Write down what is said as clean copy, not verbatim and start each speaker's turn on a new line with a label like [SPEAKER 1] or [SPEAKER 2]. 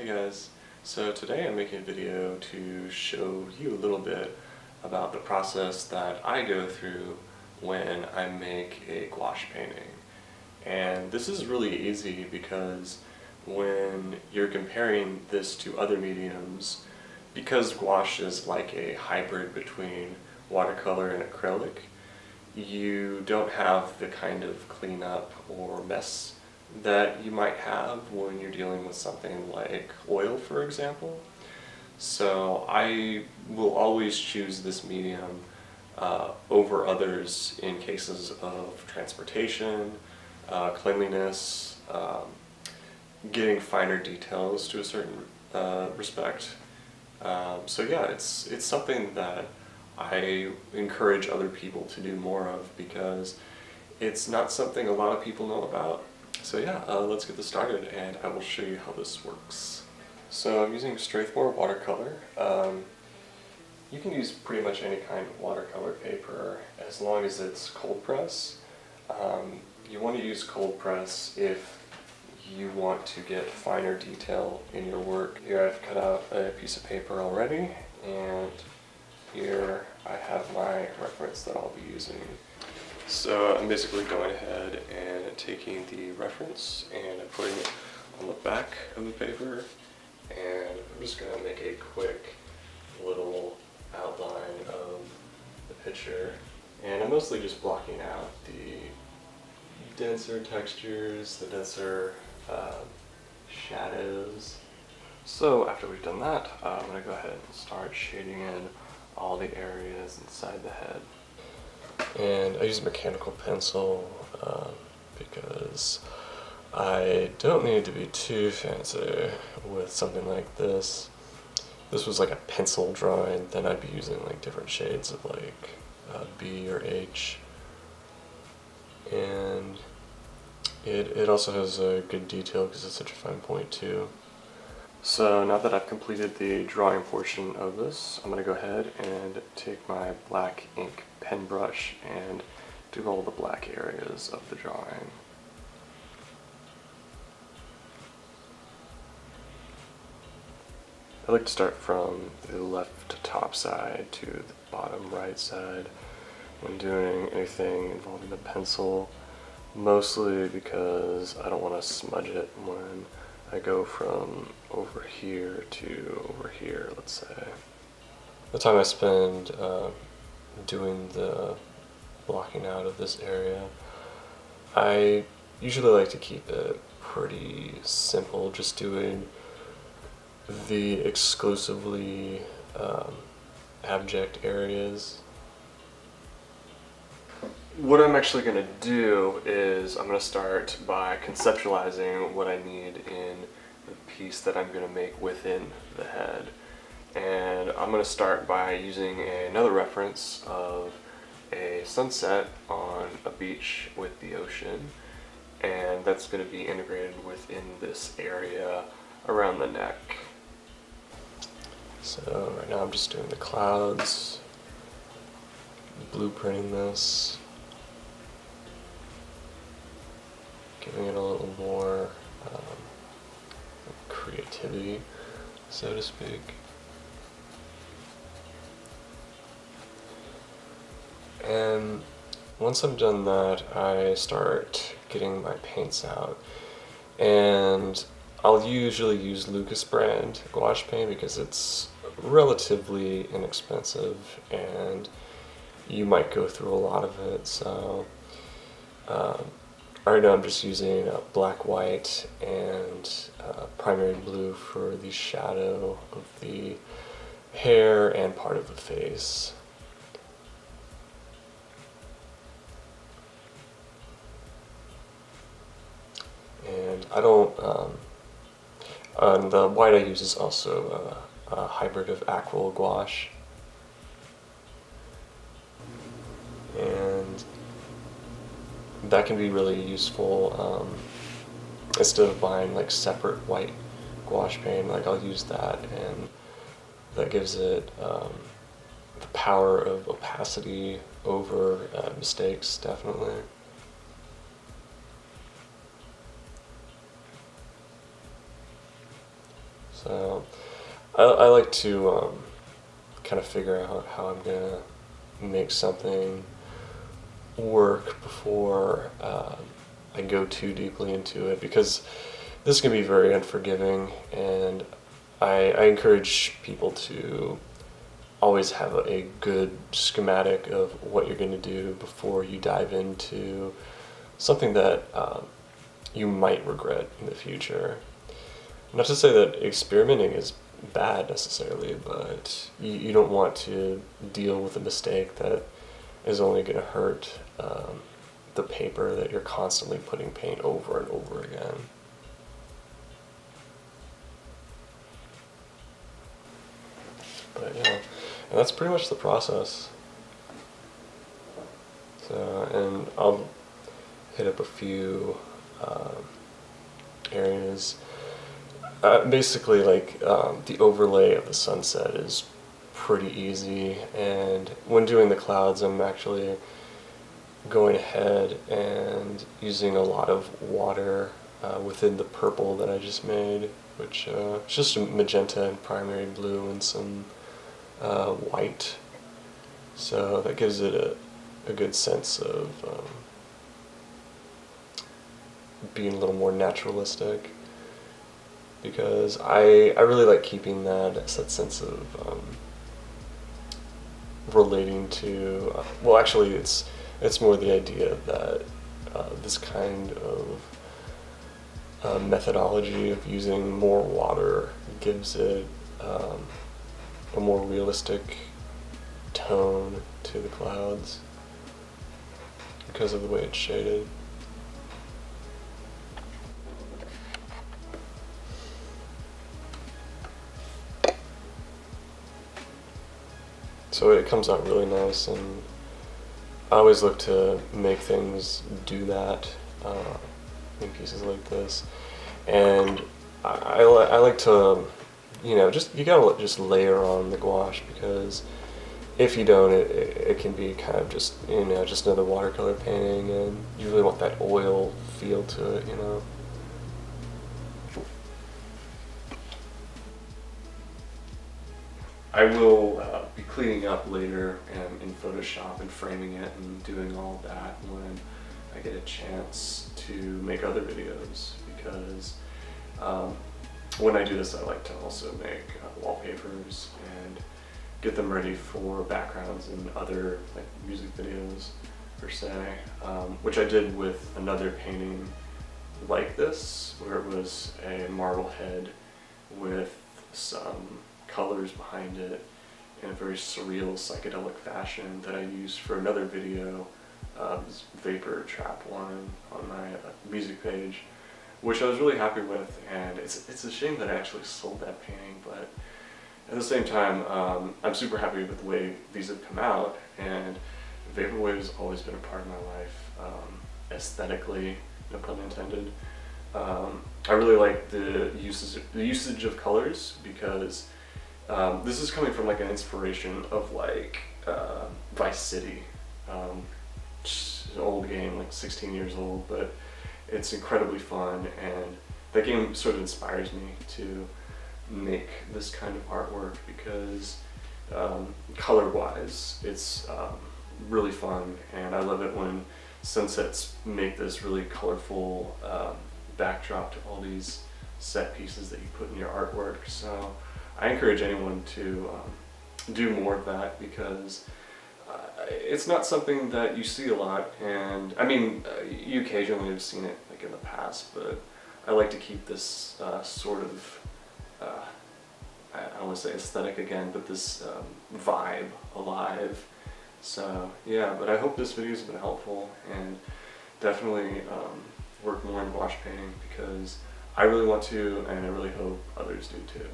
[SPEAKER 1] Hey guys, so today I'm making a video to show you a little bit about the process that I go through when I make a gouache painting. And this is really easy because when you're comparing this to other mediums, because gouache is like a hybrid between watercolor and acrylic, you don't have the kind of cleanup or mess that you might have when you're dealing with something like oil, for example. So I will always choose this medium over others in cases of transportation, cleanliness, getting finer details to a certain respect. So yeah, it's something that I encourage other people to do more of because it's not something a lot of people know about. So yeah, let's get this started and I will show you how this works. So I'm using Strathmore watercolor. You can use pretty much any kind of watercolor paper as long as it's cold press. You want to use cold press if you want to get finer detail in your work. Here I've cut out a piece of paper already, and here I have my reference that I'll be using. So I'm basically going ahead and taking the reference and I'm putting it on the back of the paper, and I'm just going to make a quick little outline of the picture. And I'm mostly just blocking out the denser textures, the denser shadows. So after we've done that, I'm going to go ahead and start shading in all the areas inside the head. And I use a mechanical pencil because I don't need to be too fancy with something like this. This was like a pencil drawing, then I'd be using like different shades of like B or H. And it also has a good detail because it's such a fine point too. So now that I've completed the drawing portion of this, I'm going to go ahead and take my black ink pen brush and do all the black areas of the drawing. I like to start from the left top side to the bottom right side when doing anything involving the pencil, mostly because I don't want to smudge it when I go from over here to over here, let's say. The time I spend doing the blocking out of this area, I usually like to keep it pretty simple, just doing the exclusively abject areas. What I'm actually going to do is I'm going to start by conceptualizing what I need in the piece that I'm going to make within the head. And I'm going to start by using another reference of a sunset on a beach with the ocean, and that's going to be integrated within this area around the neck. So right now I'm just doing the clouds, blueprinting this, giving it a little more creativity, so to speak. And once I'm done that, I start getting my paints out. And I'll usually use Lucas brand gouache paint because it's relatively inexpensive and you might go through a lot of it. So right now I'm just using black, white, and primary blue for the shadow of the hair and part of the face. And I don't, the white I use is also a hybrid of aqua gouache. And that can be really useful. Instead of buying like separate white gouache paint, like I'll use that, and that gives it the power of opacity over mistakes, definitely. So I like to kind of figure out how I'm gonna make something work before I go too deeply into it, because this can be very unforgiving, and I encourage people to always have a good schematic of what you're going to do before you dive into something that you might regret in the future. Not to say that experimenting is bad necessarily, but you don't want to deal with a mistake that is only going to hurt the paper that you're constantly putting paint over and over again. But yeah, and that's pretty much the process. So, and I'll hit up a few areas. Basically, like the overlay of the sunset is pretty easy, and when doing the clouds, I'm actually going ahead and using a lot of water within the purple that I just made, which is just magenta and primary blue and some white. So that gives it a good sense of being a little more naturalistic, because I really like keeping that sense of relating to, well, actually it's more the idea that this kind of methodology of using more water gives it a more realistic tone to the clouds because of the way it's shaded. So it comes out really nice, and I always look to make things do that in pieces like this. And I like to, you gotta just layer on the gouache, because if you don't, it can be kind of just, just another watercolor painting, and you really want that oil feel to it. I will be cleaning up later in Photoshop and framing it and doing all of that when I get a chance to make other videos, because when I do this, I like to also make wallpapers and get them ready for backgrounds in other music videos per se, which I did with another painting like this, where it was a marble head with some colors behind it in a very surreal psychedelic fashion that I used for another video, this Vapor Trap one on my music page, which I was really happy with. And it's a shame that I actually sold that painting, but at the same time, I'm super happy with the way these have come out, and Vaporwave has always been a part of my life, aesthetically, no pun intended. I really like the usage of colors, because this is coming from an inspiration of Vice City, which is an old game, 16 years old, but it's incredibly fun, and that game sort of inspires me to make this kind of artwork, because color-wise it's really fun, and I love it when sunsets make this really colorful backdrop to all these set pieces that you put in your artwork. So I encourage anyone to do more of that, because it's not something that you see a lot, and I mean, you occasionally have seen it in the past, but I like to keep this sort of, I don't want to say aesthetic again, but this vibe alive. So yeah, but I hope this video has been helpful, and definitely work more in gouache painting, because I really want to, and I really hope others do too.